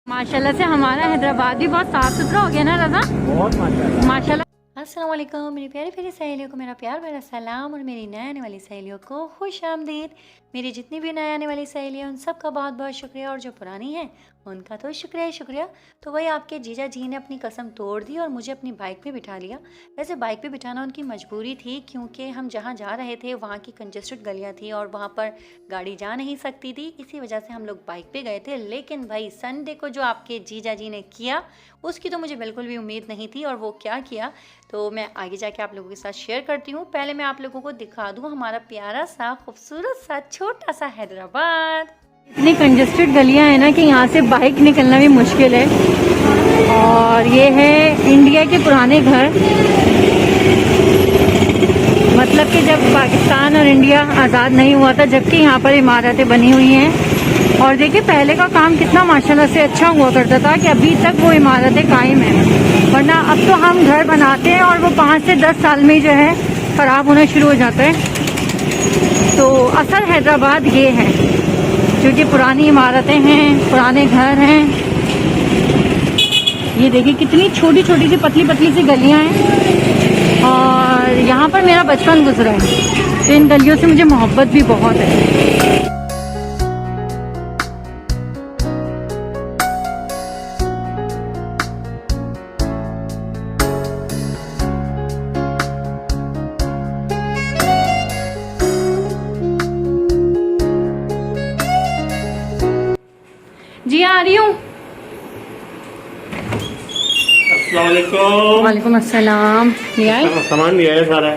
माशाल्लाह से हमारा हैदराबाद भी बहुत साफ़ सुथरा हो गया ना रज़ा। बहुत माशाल्लाह। माशाल्लाह। अस्सलाम वालेकुम मेरी प्यारी प्यारी सहेलियों को मेरा प्यार भरा सलाम और मेरी नए आने वाली सहेलियों को खुश आमदीद। मेरी जितनी भी नए आने वाली सहेलियाँ उन सब का बहुत बहुत शुक्रिया और जो पुरानी हैं उनका तो शुक्रिया ही शुक्रिया। तो वही आपके जीजा जी ने अपनी कसम तोड़ दी और मुझे अपनी बाइक पे बिठा लिया। वैसे बाइक पे बिठाना उनकी मजबूरी थी क्योंकि हम जहाँ जा रहे थे वहाँ की कंजेस्टेड गलियाँ थी और वहाँ पर गाड़ी जा नहीं सकती थी, इसी वजह से हम लोग बाइक पे गए थे। लेकिन भाई संडे को जो आपके जीजा जी ने किया उसकी तो मुझे बिल्कुल भी उम्मीद नहीं थी, और वो क्या किया तो मैं आगे जाके आप लोगों के साथ शेयर करती हूँ। पहले मैं आप लोगों को दिखा दूँ हमारा प्यारा सा खूबसूरत सा छोटा सा हैदराबाद। इतनी कंजेस्टेड गलियाँ हैं ना कि यहाँ से बाइक निकलना भी मुश्किल है। और ये है इंडिया के पुराने घर, मतलब कि जब पाकिस्तान और इंडिया आज़ाद नहीं हुआ था, जबकि यहाँ पर इमारतें बनी हुई हैं। और देखिए पहले का काम कितना माशाल्लाह से अच्छा हुआ करता था कि अभी तक वो इमारतें कायम हैं, वरना अब तो हम घर बनाते हैं और वो 5 से 10 साल में जो है ख़राब होना शुरू हो जाता है। तो असल हैदराबाद ये है, क्योंकि पुरानी इमारतें हैं, पुराने घर हैं। ये देखिए कितनी छोटी छोटी सी पतली पतली सी गलियाँ हैं और यहाँ पर मेरा बचपन गुजरा है, तो इन गलियों से मुझे मोहब्बत भी बहुत है। जी आ रही हूँ। वालेकुम अस्सलाम। ले आए सामान लिया है सारा।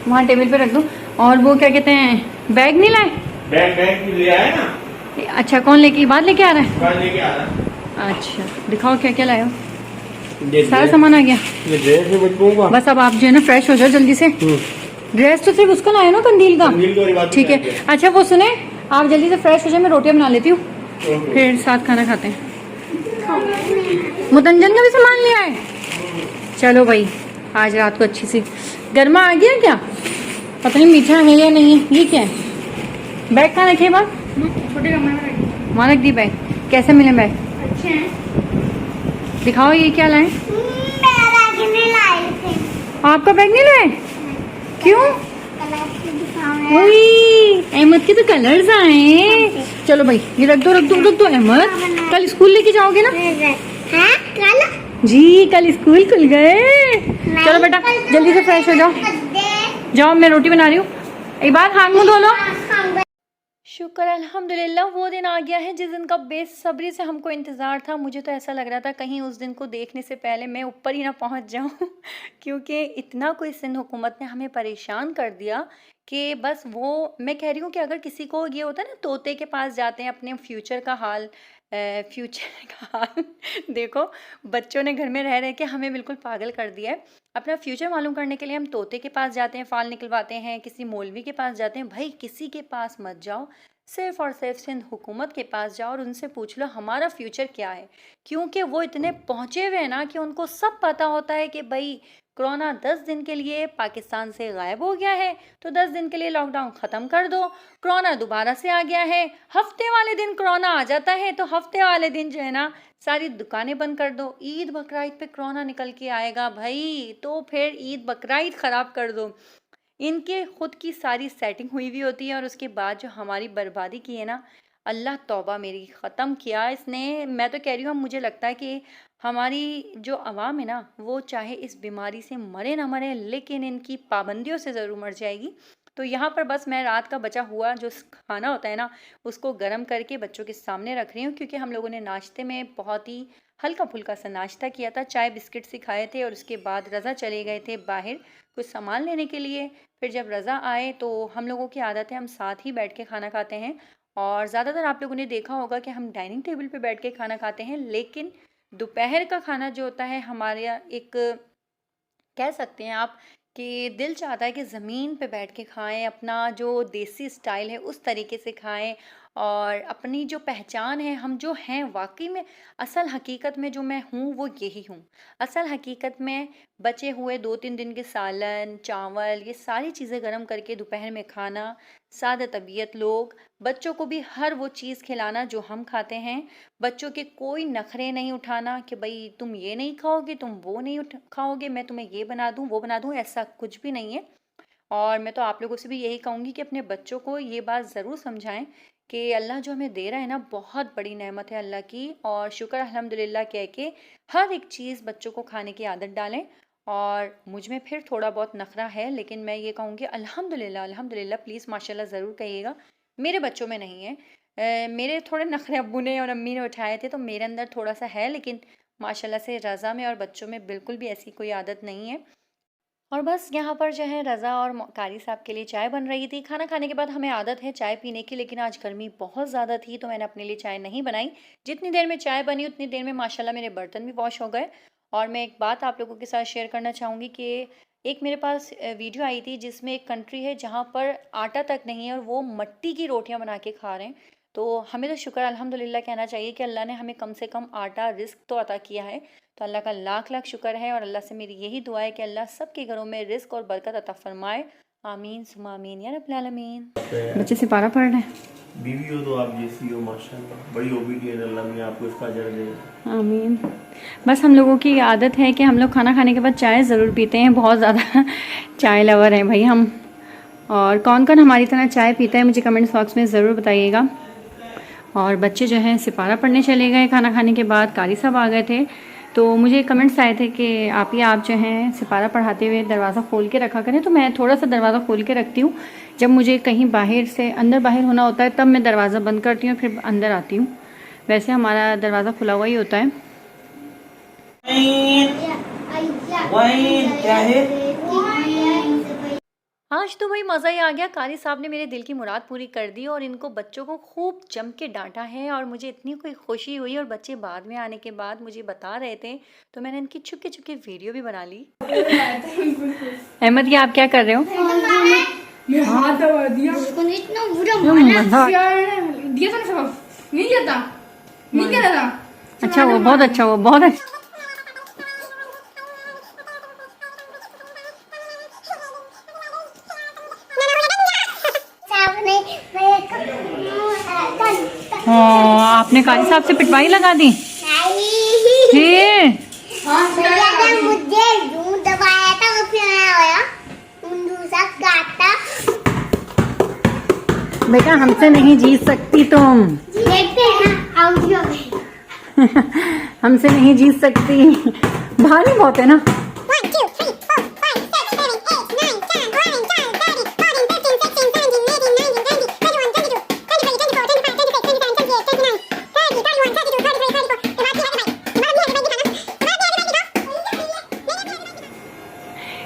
वहाँ टेबल पे रख दो। और वो क्या कहते हैं, बैग नहीं लाए? बैग लिया है ना। अच्छा कौन लेके बाद लेके आ रहा है? बाद लेके आ रहा। अच्छा दिखाओ क्या क्या लाए हो। ये सारा सामान आ गया। ये ड्रेस है बच्चों का। बस अब आप जो है ना फ्रेश हो जाओ जल्दी से। ड्रेस तो सिर्फ उसका लाए ना, कंदील का। ठीक है अच्छा वो सुने, आप जल्दी से फ्रेश हो जाए, मैं रोटियां बना लेती हूँ, फिर साथ खाना खाते हैं। मुतंजन का भी सामान लिया है। चलो भाई आज रात को अच्छी सी गर्मा आ गया क्या, पता नहीं मीठा है या नहीं है। ये क्या है, बैग कहाँ रखे बात? छोटे कमरे में वहाँ रख दी बैग। कैसे मिले बैग? अच्छे हैं। दिखाओ ये क्या लाए। आपका बैग नहीं लाए? क्यों? अहमद के तो कलर्स आए। चलो भाई ये रख दो रख दो रख दो। अहमद कल स्कूल लेके जाओगे ना? जी कल स्कूल खुल गए। चलो बेटा जल्दी से फ्रेश हो जाओ, जाओ मैं रोटी बना रही हूँ। एक बार हाथ मुंह धो लो। शुक्र अल्हम्दुलिल्लाह वो दिन आ गया है जिस दिन का बेसब्री से हमको इंतज़ार था। मुझे तो ऐसा लग रहा था कहीं उस दिन को देखने से पहले मैं ऊपर ही ना पहुंच जाऊं क्योंकि इतना कोई सिंध हुकूमत ने हमें परेशान कर दिया कि बस वो, मैं कह रही हूँ कि अगर किसी को ये होता है ना तोते के पास जाते हैं अपने फ्यूचर का हाल फ्यूचर का हाल देखो बच्चों ने घर में रह रहे के हमें बिल्कुल पागल कर दिया है। अपना फ्यूचर मालूम करने के लिए हम तोते के पास जाते हैं, फाल निकलवाते हैं, किसी मौलवी के पास जाते हैं। भाई किसी के पास मत जाओ, सिर्फ और सिर्फ सिंध हुकूमत के पास जाओ और उनसे पूछ लो हमारा फ्यूचर क्या है, क्योंकि वो इतने पहुँचे हुए हैं ना कि उनको सब पता होता है कि भाई कोरोना 10 दिन के लिए पाकिस्तान से गायब हो गया है तो 10 दिन के लिए लॉकडाउन ख़त्म कर दो। कोरोना दोबारा से आ गया है, हफ्ते वाले दिन कोरोना आ जाता है तो हफ्ते वाले दिन जो है ना सारी दुकानें बंद कर दो। ईद बकराईद पे कोरोना निकल के आएगा भाई तो फिर ईद बकराईद ख़राब कर दो। इनके खुद की सारी सेटिंग हुई हुई होती है और उसके बाद जो हमारी बर्बादी की है ना, अल्लाह तौबा मेरी ख़त्म किया इसने। मैं तो कह रही हूँ मुझे लगता है कि हमारी जो आवाम है ना वो चाहे इस बीमारी से मरे ना मरे लेकिन इनकी पाबंदियों से ज़रूर मर जाएगी। तो यहाँ पर बस मैं रात का बचा हुआ जो खाना होता है ना उसको गर्म करके बच्चों के सामने रख रही हूँ, क्योंकि हम लोगों ने नाश्ते में बहुत ही हल्का फुल्का सा नाश्ता किया था, चाय बिस्किट से खाए थे और उसके बाद रज़ा चले गए थे बाहर कुछ सामान लेने के लिए। फिर जब रज़ा आए तो हम लोगों की आदत है हम साथ ही बैठ के खाना खाते हैं और ज़्यादातर आप लोगों ने देखा होगा कि हम डाइनिंग टेबल पे बैठ के खाना खाते हैं, लेकिन दोपहर का खाना जो होता है हमारे यहाँ एक कह सकते हैं आप कि दिल चाहता है कि ज़मीन पे बैठ के खाएं, अपना जो देसी स्टाइल है उस तरीके से खाएं और अपनी जो पहचान है, हम जो हैं वाकई में, असल हकीकत में जो मैं हूँ वो यही हूँ। असल हकीकत में बचे हुए 2-3 दिन के सालन, चावल, ये सारी चीज़ें गर्म करके दोपहर में खाना, सादा तबीयत लोग, बच्चों को भी हर वो चीज़ खिलाना जो हम खाते हैं, बच्चों के कोई नखरे नहीं उठाना कि भाई तुम ये नहीं खाओगे, तुम वो नहीं खाओगे, मैं तुम्हें ये बना दूँ, वो बना दूँ, ऐसा कुछ भी नहीं है। और मैं तो आप लोगों से भी यही कहूँगी कि अपने बच्चों को ये बात ज़रूर समझाएं कि अल्लाह जो हमें दे रहा है ना, बहुत बड़ी नेमत है अल्लाह की, और शुक्र अल्हम्दुलिल्लाह कह के हर एक चीज़ बच्चों को खाने की आदत डालें। और मुझ में फिर थोड़ा बहुत नखरा है, लेकिन मैं ये कहूँगी अल्हम्दुलिल्लाह अल्हम्दुलिल्लाह, प्लीज़ माशाल्लाह ज़रूर कहिएगा, मेरे बच्चों में नहीं है। मेरे थोड़े नखरे अब्बू ने और अम्मी ने उठाए थे, तो मेरे अंदर थोड़ा सा है, लेकिन माशाल्लाह से रज़ा में और बच्चों में बिल्कुल भी ऐसी कोई आदत नहीं है। और बस यहाँ पर जो है रज़ा और कारी साहब के लिए चाय बन रही थी। खाना खाने के बाद हमें आदत है चाय पीने की, लेकिन आज गर्मी बहुत ज़्यादा थी तो मैंने अपने लिए चाय नहीं बनाई। जितनी देर में चाय बनी उतनी देर में माशाल्लाह मेरे बर्तन भी वॉश हो गए। और मैं एक बात आप लोगों के साथ शेयर करना चाहूँगी कि एक मेरे पास वीडियो आई थी जिसमें एक कंट्री है जहाँ पर आटा तक नहीं है और वो मट्टी की रोटियाँ बना के खा रहे हैं। तो हमें तो शुक्र अल्हम्दुलिल्लाह कहना चाहिए कि अल्लाह ने हमें कम से कम आटा रिस्क तो अता किया है। तो अल्लाह का लाख लाख शुक्र है, और अल्लाह से मेरी यही दुआ है कि अल्लाह सबके घरों में रिस्क और बरकत अता फरमाए। आमीन सुमा आमीन या रब्बिल आलमीन। बच्चे सिपारा पढ़ रहे हैं। बीवी हो तो आप जैसी हो माशाल्लाह, बड़ी ओबीडियंट, अल्लाह में आपको इसका अजर दे। आमीन। बस हम लोगों की आदत है कि हम लोग खाना खाने के बाद चाय ज़रूर पीते हैं, बहुत ज़्यादा चाय लवर हैं भाई हम। और कौन कौन हमारी तरह चाय पीता है मुझे कमेंट्स बॉक्स में ज़रूर बताइएगा। और बच्चे जो हैं सिपारा पढ़ने चले गए खाना खाने के बाद, कारी साहब आ गए थे, तो मुझे कमेंट्स आए थे कि आप जो हैं सिपारा पढ़ाते हुए दरवाज़ा खोल के रखा करें। तो मैं थोड़ा सा दरवाज़ा खोल के रखती हूँ, जब मुझे कहीं बाहर से अंदर बाहर होना होता है तब मैं दरवाज़ा बंद करती हूँ फिर अंदर आती हूँ। वैसे हमारा दरवाज़ा खुला हुआ ही होता है। आज तो भाई मज़ा ही आ गया। कारी साहब ने मेरे दिल की मुराद पूरी कर दी और इनको बच्चों को खूब जम के डांटा है, और मुझे इतनी कोई खुशी हुई। और बच्चे बाद में आने के बाद मुझे बता रहे थे तो मैंने इनकी छुपके छुपके वीडियो भी बना ली। अहमद ये आप क्या कर रहे हो? हाथ दबा दिया। इतना बुरा दिया था ना सबक, नहीं दिया था, नहीं दिया था। अच्छा वो बहुत अच्छा, वो बहुत अच्छा। आपने कारी साहब से पिटवाई लगा दी? मुझे दूध दबाया था और फिर आया दूसरा काटा। बेटा हमसे नहीं जीत सकती तुम। देखते हैं हमसे नहीं जीत सकती, भारी बहुत है ना।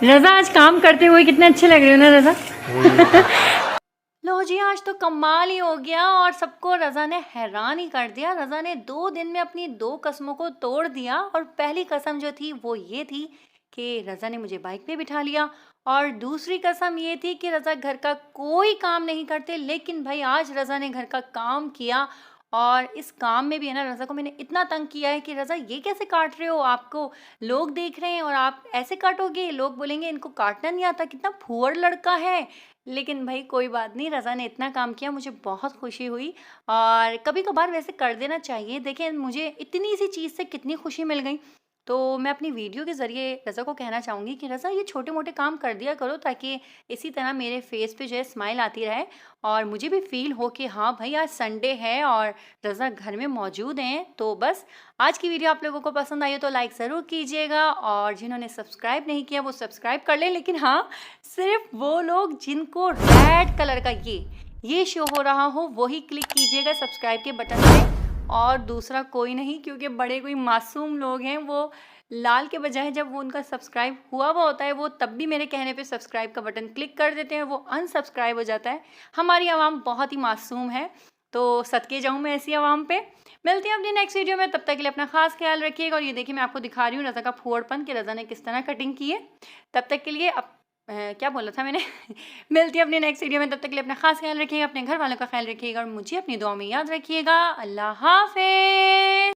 रज़ा आज काम करते हुए कितने अच्छे लग रहे हो ना रज़ा। लो जी आज तो कमाल ही हो गया और सबको रज़ा ने हैरान ही कर दिया। रज़ा ने 2 दिन में अपनी 2 कसमों को तोड़ दिया। और पहली कसम जो थी वो ये थी कि रज़ा ने मुझे बाइक पे बिठा लिया, और दूसरी कसम ये थी कि रज़ा घर का कोई काम नहीं करते। लेकिन भाई आज रज़ा ने घर का काम किया, और इस काम में भी है ना रज़ा को मैंने इतना तंग किया है कि रज़ा ये कैसे काट रहे हो, आपको लोग देख रहे हैं और आप ऐसे काटोगे, लोग बोलेंगे इनको काटना नहीं आता, कितना फुअर लड़का है। लेकिन भाई कोई बात नहीं, रज़ा ने इतना काम किया, मुझे बहुत खुशी हुई। और कभी कभार वैसे कर देना चाहिए। देखें मुझे इतनी सी चीज़ से कितनी खुशी मिल गई। तो मैं अपनी वीडियो के ज़रिए रज़ा को कहना चाहूँगी कि रज़ा ये छोटे मोटे काम कर दिया करो, ताकि इसी तरह मेरे फेस पे जो है स्माइल आती रहे और मुझे भी फील हो कि हाँ भाई आज संडे है और रज़ा घर में मौजूद हैं। तो बस आज की वीडियो आप लोगों को पसंद आई हो तो लाइक ज़रूर कीजिएगा, और जिन्होंने सब्सक्राइब नहीं किया वो सब्सक्राइब कर लें। लेकिन हाँ, सिर्फ वो लोग जिनको रेड कलर का ये शो हो रहा हो वही क्लिक कीजिएगा सब्सक्राइब के बटन पे, और दूसरा कोई नहीं, क्योंकि बड़े कोई मासूम लोग हैं, वो लाल के बजाय जब वो उनका सब्सक्राइब हुआ होता है वो तब भी मेरे कहने पे सब्सक्राइब का बटन क्लिक कर देते हैं, वो अनसब्सक्राइब हो जाता है। हमारी आवाम बहुत ही मासूम है, तो सदके जाऊँ मैं ऐसी आवाम पे। मिलते हैं अपनी नेक्स्ट वीडियो में, तब तक के लिए अपना खास ख्याल रखिएगा। और ये देखिए मैं आपको दिखा रही हूँ रज़ा का फुअरपन कि रज़ा ने किस तरह कटिंग की है। तब तक के लिए क्या बोला था मैंने मिलती है अपनी नेक्स्ट वीडियो में, तब तक के लिए अपना खास ख्याल रखिएगा, अपने घर वालों का ख्याल रखिएगा और मुझे अपनी दुआ में याद रखिएगा। अल्लाह हाफिज़।